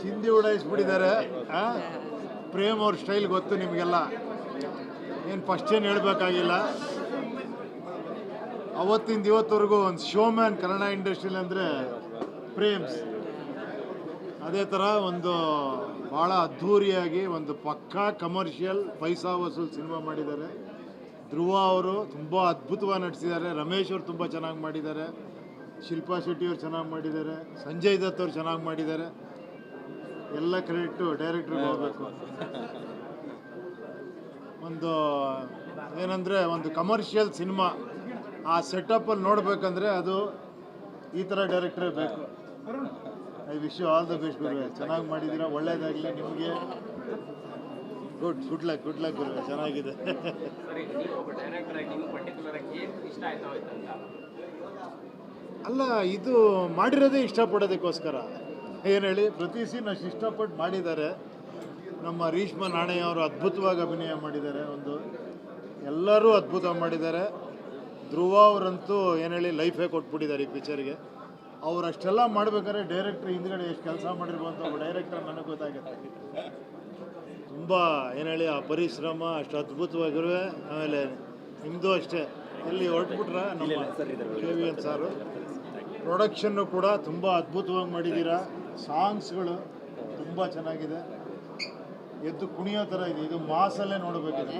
ಚಿಂದಿ ಉಡಾಯಿಸ್ಬಿಟ್ಟಿದ್ದಾರೆ. ಪ್ರೇಮ್ ಅವ್ರ ಸ್ಟೈಲ್ ಗೊತ್ತು ನಿಮಗೆಲ್ಲ, ಏನು ಫಸ್ಟ್ ಏನು ಹೇಳಬೇಕಾಗಿಲ್ಲ. ಅವತ್ತಿಂದ ಇವತ್ತವರೆಗೂ ಒಂದು ಶೋಮ್ಯಾನ್ ಕನ್ನಡ ಇಂಡಸ್ಟ್ರಿಲಿ ಅಂದರೆ ಪ್ರೇಮ್ಸ್. ಅದೇ ಥರ ಒಂದು ಭಾಳ ಅದ್ಧೂರಿಯಾಗಿ ಒಂದು ಪಕ್ಕಾ ಕಮರ್ಷಿಯಲ್ ಪೈಸಾ ವಸೂಲ್ ಸಿನಿಮಾ ಮಾಡಿದ್ದಾರೆ. ಧ್ರುವ ಅವರು ತುಂಬ ಅದ್ಭುತವಾಗಿ ನಟಿಸಿದ್ದಾರೆ. ರಮೇಶ್ ಅವರು ತುಂಬ ಚೆನ್ನಾಗಿ ಮಾಡಿದ್ದಾರೆ. ಶಿಲ್ಪಾ ಶೆಟ್ಟಿ ಅವರು ಚೆನ್ನಾಗಿ ಮಾಡಿದ್ದಾರೆ. ಸಂಜಯ್ ದತ್ ಅವರು ಚೆನ್ನಾಗಿ ಮಾಡಿದ್ದಾರೆ. ಎಲ್ಲ ಕ್ರೆಡಿಟು ಡೈರೆಕ್ಟ್ರಿಗೆ ಹೋಗಬೇಕು. ಒಂದು ಏನಂದರೆ ಒಂದು ಕಮರ್ಷಿಯಲ್ ಸಿನಿಮಾ ಆ ಸೆಟಪ್ಪಲ್ಲಿ ನೋಡಬೇಕಂದ್ರೆ ಅದು ಈ ಥರ ಡೈರೆಕ್ಟ್ರೇ ಬೇಕು. I wish you all the best ಗುರುವೆ. ಚೆನ್ನಾಗಿ ಮಾಡಿದ್ದೀರಾ, ಒಳ್ಳೇದಾಗಲಿ ನಿಮಗೆ. ಗುಡ್ ಲಕ್ ಗುರುವೆ, ಚೆನ್ನಾಗಿದೆ. ಅಲ್ಲ, ಇದು ಮಾಡಿರೋದೇ ಇಷ್ಟಪಡೋದಕ್ಕೋಸ್ಕರ. ಏನು ಹೇಳಿ, ಪ್ರತಿ ಸೀನ್ ಅಷ್ಟು ಇಷ್ಟಪಟ್ಟು ಮಾಡಿದ್ದಾರೆ. ನಮ್ಮ ರೀಶ್ಮಾ ನಾಣಯ್ಯ ಅವರು ಅದ್ಭುತವಾಗಿ ಅಭಿನಯ ಮಾಡಿದ್ದಾರೆ. ಎಲ್ಲರೂ ಅದ್ಭುತ ಮಾಡಿದ್ದಾರೆ. ಧ್ರುವ ಅವರಂತೂ ಏನು ಹೇಳಿ ಲೈಫೇ ಕೊಟ್ಬಿಟ್ಟಿದ್ದಾರೆ ಈ ಪಿಕ್ಚರ್ಗೆ. ಅವ್ರು ಅಷ್ಟೆಲ್ಲ ಮಾಡ್ಬೇಕಾದ್ರೆ ಡೈರೆಕ್ಟ್ರ್ ಹಿಂದ್ಗಡೆ ಎಷ್ಟು ಕೆಲಸ ಮಾಡಿರ್ಬೋದು ಅಂತ ಒಬ್ಬ ಡೈರೆಕ್ಟರ್ ನನಗೆ ಗೊತ್ತಾಗುತ್ತೆ. ತುಂಬ ಏನು ಹೇಳಿ ಆ ಪರಿಶ್ರಮ ಅಷ್ಟು ಅದ್ಭುತವಾಗಿರುವೆ. ಆಮೇಲೆ ನಿಮ್ಮದು ಅಷ್ಟೇ, ಎಲ್ಲಿ ಹೊರಟ್ಬಿಟ್ರ ನಮ್ಮ KVN ಸಾರು. ಪ್ರೊಡಕ್ಷನ್ನು ಕೂಡ ತುಂಬ ಅದ್ಭುತವಾಗಿ ಮಾಡಿದ್ದೀರಾ. ಸಾಂಗ್ಸ್ಗಳು ತುಂಬ ಚೆನ್ನಾಗಿದೆ. ಎದ್ದು ಕುಣಿಯೋ ಥರ ಇದೆ. ಇದು ಮಾಸಲ್ಲೇ ನೋಡಬೇಕಿದೆ.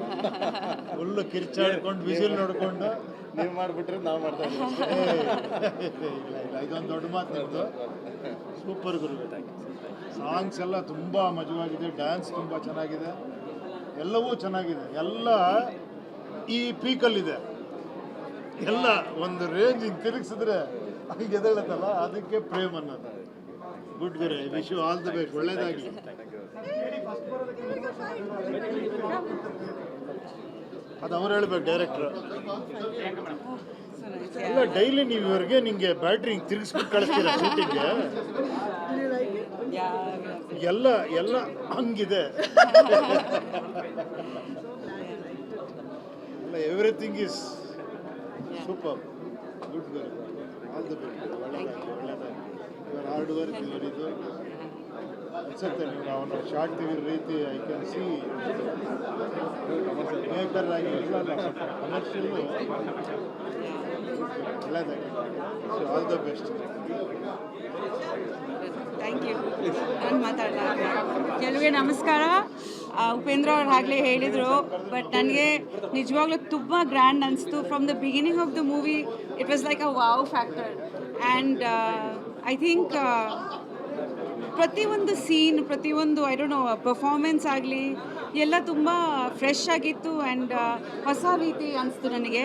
ಫುಲ್ಲು ಕಿರ್ಚಾಡ್ಕೊಂಡು ವಿಸಿಲ್ ನೋಡಿಕೊಂಡು ನೀವು ಮಾಡಿಬಿಟ್ರೆ ನಾವು ಮಾಡ್ತಾ ಇಲ್ಲ, ಇದೊಂದು ದೊಡ್ಡ ಮಾತು ನಿಮ್ಮದು. ಸೂಪರ್ ಗುರು. ಸಾಂಗ್ಸ್ ಎಲ್ಲ ತುಂಬ ಮಜವಾಗಿದೆ. ಡ್ಯಾನ್ಸ್ ತುಂಬ ಚೆನ್ನಾಗಿದೆ. ಎಲ್ಲವೂ ಚೆನ್ನಾಗಿದೆ. ಎಲ್ಲ ಈ ಪೀಕಲ್ಲಿದೆ. ಎಲ್ಲ ಒಂದು ರೇಂಜ್ ಹಿಂಗೆ ತಿರುಗಿಸಿದ್ರೆ ಹೀಗೆ ಎದ್ದೇಳತ್ತಲ್ಲ, ಅದಕ್ಕೆ ಪ್ರೇಮ್ ಅನ್ನೋದು. ಗುಡ್ ಗುರು, wish you all the best. ಒಳ್ಳೇದಾಗಿ. ಅದು ಅವ್ರು ಹೇಳ್ಬೇಕು ಡೈರೆಕ್ಟ್ರು. ಎಲ್ಲ ಡೈಲಿ ನೀವು ಇವ್ರಿಗೆ ನಿಂಗೆ ಬ್ಯಾಟ್ರಿ ಹಿಂಗೆ ತಿರುಗಿಸ್ಬಿಟ್ಟು ಕಳಿಸ್ತೀರ ಶೂಟಿಂಗ್ಗೆ. ಎಲ್ಲ ಎಲ್ಲ ಹಂಗಿದೆ. ಎಲ್ಲ ಎವ್ರಿಥಿಂಗ್ ಈಸ್ ಸೂಪರ್. ಗುಡ್ ಗುರು, ಆಲ್ ದ ಬೆಸ್ಟ್. ಒಳ್ಳೇದಾಗಿ. ಇವರ್ ಹಾರ್ಡ್ ವರ್ಕ್ ಇವರಿದು ಅನ್ಸುತ್ತೆ. ನೀವು ಅವನ ಶಾರ್ಟ್ ತೆಗಿರೋ ರೀತಿ ಐ ಕ್ಯಾನ್ ಸಿ ಮೇಕರ್ ಆಗಿ ಕಮರ್ಷಿಯಲ್ಲು ಒಳ್ಳೆಯದಾಗಿ. So all the best. Thank you. ನಾನು ಮಾತಾಡಲ್ಲ. ಕೆಲವೇ ನಮಸ್ಕಾರ. ಉಪೇಂದ್ರ ಅವ್ರು ಆಗಲೇ ಹೇಳಿದರು, ಬಟ್ ನನಗೆ ನಿಜವಾಗ್ಲೂ ತುಂಬ ಗ್ರ್ಯಾಂಡ್ ಅನಿಸ್ತು. From the beginning of the movie it was like a wow factor. And I think ಪ್ರತಿಯೊಂದು ಸೀನ್, ಪ್ರತಿಯೊಂದು ಐ ಡೋಂಟ್ ನೋ ಪರ್ಫಾರ್ಮೆನ್ಸ್ ಆಗಲಿ ಎಲ್ಲ ತುಂಬ ಫ್ರೆಶ್ ಆಗಿತ್ತು. ಆ್ಯಂಡ್ ಹೊಸ ರೀತಿ ಅನಿಸ್ತು ನನಗೆ.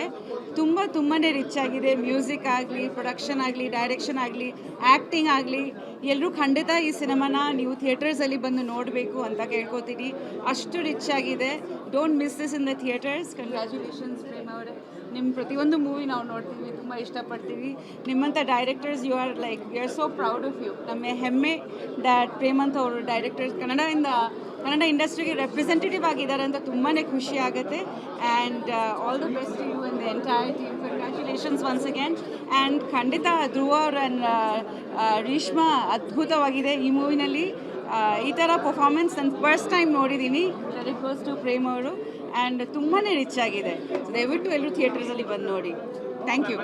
ತುಂಬಾ ರಿಚ್ ಆಗಿದೆ. ಮ್ಯೂಸಿಕ್ ಆಗಲಿ, ಪ್ರೊಡಕ್ಷನ್ ಆಗಲಿ, ಡೈರೆಕ್ಷನ್ ಆಗಲಿ, ಆ್ಯಕ್ಟಿಂಗ್ ಆಗಲಿ, ಎಲ್ಲರೂ ಖಂಡಿತ ಈ ಸಿನಿಮಾನ ನೀವು ಥಿಯೇಟರ್ಸಲ್ಲಿ ಬಂದು ನೋಡಬೇಕು ಅಂತ ಕೇಳ್ಕೊತೀನಿ. ಅಷ್ಟು ರಿಚ್ ಆಗಿದೆ. Don't miss this in the theatres. Congratulations Prem ಅವರೇ. ನಿಮ್ಮ ಪ್ರತಿಯೊಂದು ಮೂವಿ ನಾವು ನೋಡ್ತೀವಿ, ತುಂಬ ಇಷ್ಟಪಡ್ತೀವಿ. ನಿಮ್ಮಂಥ directors you are like we are so proud of you. ನಮ್ಮ ಹೆಮ್ಮೆ ದ್ಯಾಟ್ ಪ್ರೇಮಂತ ಅವರು ಡೈರೆಕ್ಟರ್ಸ್ ಕನ್ನಡ ಇಂಡಸ್ಟ್ರಿಗೆ ರೆಪ್ರೆಸೆಂಟೇಟಿವ್ ಆಗಿದ್ದಾರೆ ಅಂತ ತುಂಬಾ ಖುಷಿ ಆಗುತ್ತೆ. And all the best to you and the entire team. Congratulations once again. And ಖಂಡಿತ ಧ್ರುವ ಅವ್ರ ರೀಶ್ಮಾ ಅದ್ಭುತವಾಗಿದೆ ಈ ಮೂವಿನಲ್ಲಿ. ಈ ಥರ ಪರ್ಫಾರ್ಮೆನ್ಸ್ ನಾನು ಫಸ್ಟ್ ಟೈಮ್ ನೋಡಿದ್ದೀನಿ. ವೆರಿ ಫಸ್ಟ್ ಟು ಪ್ರೇಮ್ ಅವರು. ಆ್ಯಂಡ್ ತುಂಬಾ ರಿಚ್ ಆಗಿದೆ. ದಯವಿಟ್ಟು ಎಲ್ಲರೂ ಥಿಯೇಟರ್ಸಲ್ಲಿ ಬಂದು ನೋಡಿ. Thank you.